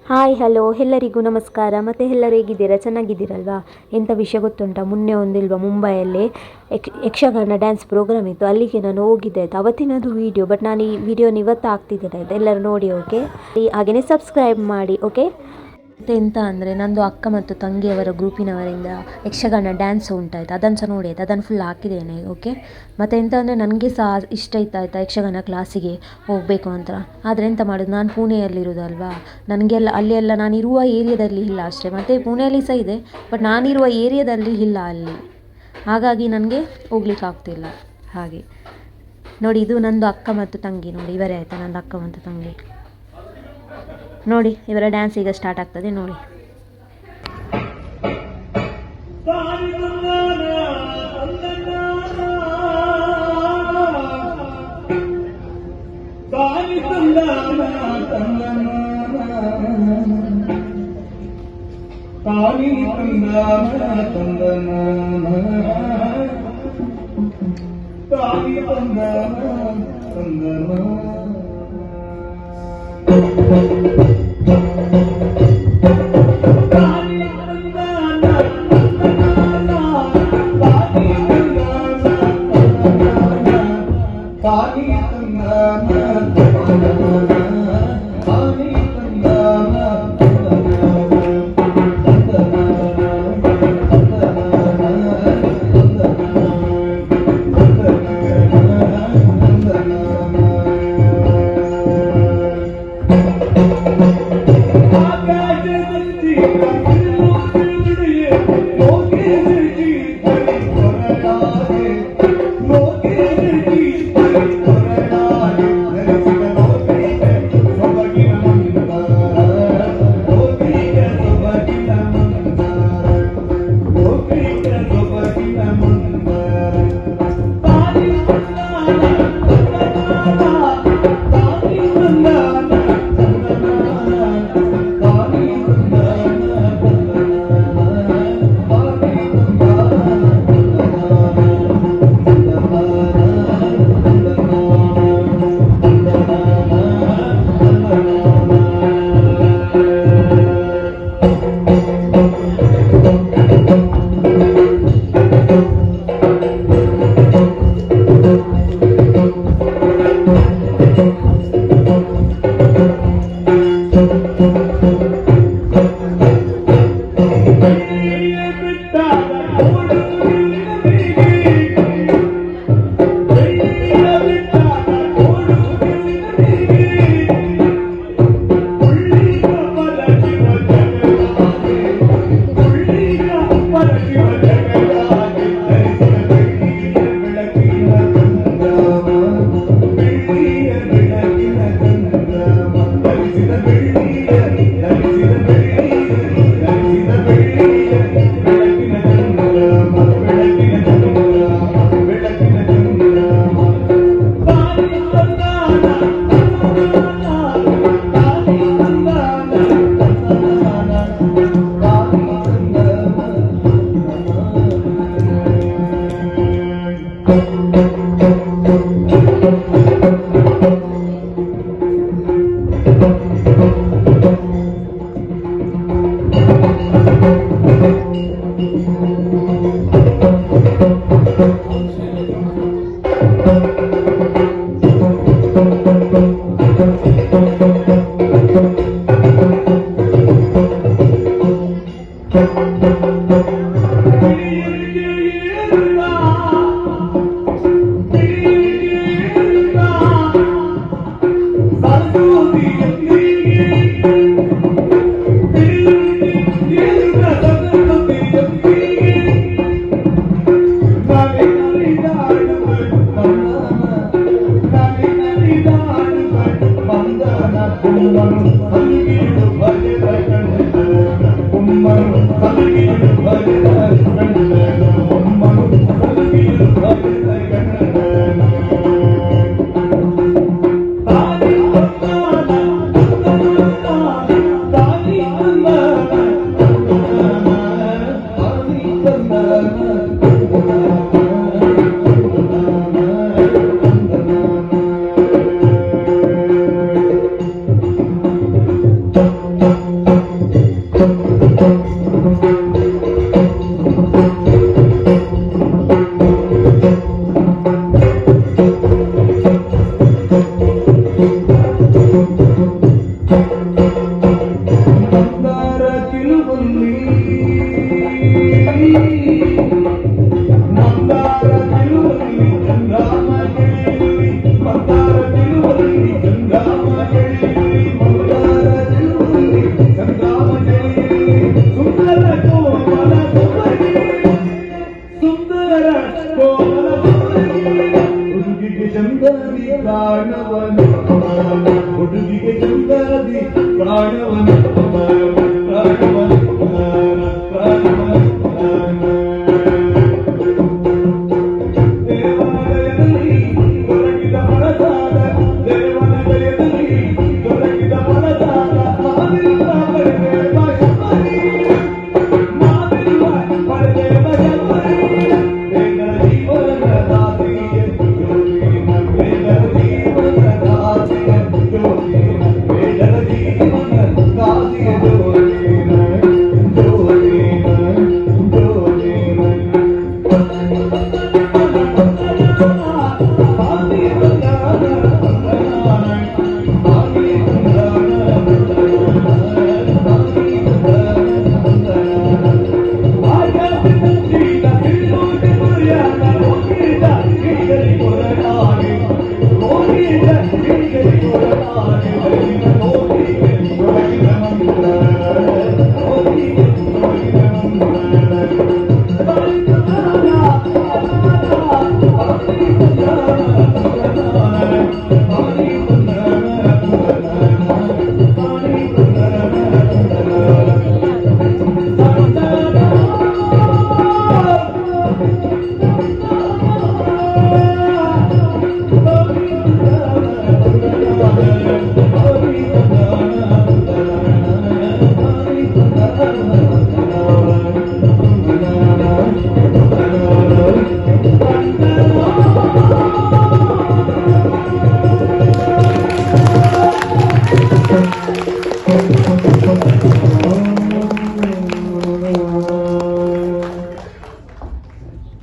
Hi hello ಎಲ್ಲರಿಗೂ ನಮಸ್ಕಾರ. ಮತ್ತು ಎಲ್ಲರೂ ಹೇಗಿದ್ದೀರಾ? ಚೆನ್ನಾಗಿದ್ದೀರಲ್ವಾ? ಎಂಥ ವಿಷಯ ಗೊತ್ತುಂಟ, ಮೊನ್ನೆ ಒಂದಿಲ್ವಾ ಮುಂಬೈಯಲ್ಲಿ ಯಕ್ಷಗಾನ ಡ್ಯಾನ್ಸ್ ಪ್ರೋಗ್ರಾಮ್ ಇತ್ತು. ಅಲ್ಲಿಗೆ ನಾನು ಹೋಗಿದ್ದೆ ಆಯಿತು. ಅವತ್ತಿನದು ವೀಡಿಯೋ, ಬಟ್ ನಾನು ಈ ವಿಡಿಯೋನ ಇವತ್ತು ಹಾಕ್ತಿದ್ದೇನೆ ಆಯಿತು. ಎಲ್ಲರೂ ನೋಡಿ, ಓಕೆ? ಹಾಗೆಯೇ ಸಬ್ಸ್ಕ್ರೈಬ್ ಮಾಡಿ, ಓಕೆ? ಮತ್ತು ಎಂತ ಅಂದರೆ, ನಂದು ಅಕ್ಕ ಮತ್ತು ತಂಗಿಯವರ ಗ್ರೂಪಿನವರಿಂದ ಯಕ್ಷಗಾನ ಡ್ಯಾನ್ಸ್ ಉಂಟಾಯ್ತು, ಅದನ್ನು ಸಹ ನೋಡಿ ಆಯ್ತು. ಅದನ್ನು ಫುಲ್ ಹಾಕಿದ್ದೇನೆ, ಓಕೆ? ಮತ್ತು ಎಂತ ಅಂದರೆ, ನನಗೆ ಸಹ ಇಷ್ಟ ಇತ್ತು ಆಯಿತಾ ಯಕ್ಷಗಾನ ಕ್ಲಾಸಿಗೆ ಹೋಗಬೇಕು ಅಂತ. ಆದರೆ ಎಂತ ಮಾಡೋದು, ನಾನು ಪುಣೆಯಲ್ಲಿರೋದಲ್ವಾ, ನನಗೆಲ್ಲ ಅಲ್ಲೆಲ್ಲ ನಾನಿರುವ ಏರಿಯಾದಲ್ಲಿ ಇಲ್ಲ ಅಷ್ಟೇ. ಮತ್ತು ಪುಣೆಯಲ್ಲಿ ಸಹ ಇದೆ, ಬಟ್ ನಾನಿರುವ ಏರಿಯಾದಲ್ಲಿ ಇಲ್ಲ ಅಲ್ಲಿ. ಹಾಗಾಗಿ ನನಗೆ ಹೋಗ್ಲಿಕ್ಕೆ ಆಗ್ತಿಲ್ಲ. ಹಾಗೆ ನೋಡಿ, ಇದು ನಂದು ಅಕ್ಕ ಮತ್ತು ತಂಗಿ, ನೋಡಿ ಇವರೇ ಆಯಿತಾ ನಂದು ಅಕ್ಕ ಮತ್ತು ತಂಗಿ. ನೋಡಿ, ಇವರ ಡ್ಯಾನ್ಸ್ ಈಗ ಸ್ಟಾರ್ಟ್ ಆಗ್ತದೆ ನೋಡಿ.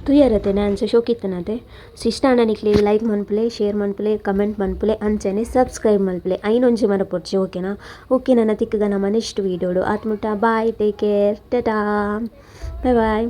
तुयारते डान्स शोकितनाते सिस्टानिक्ले लाइक मनपुले शेर मनपुले कमेंट मनपुले अंचने सब्सक्राइब मनपुले ऐनोंजी मरपोर्ची ओकेना ओके ನನ್ನ ತಿಕ್ಕಗ ನಮ್ಮ ನೆಕ್ಸ್ಟ್ ವಿಡಿಯೋಡು ಆತ್ಮುಟ bye take care tata bye ಬಾಯ್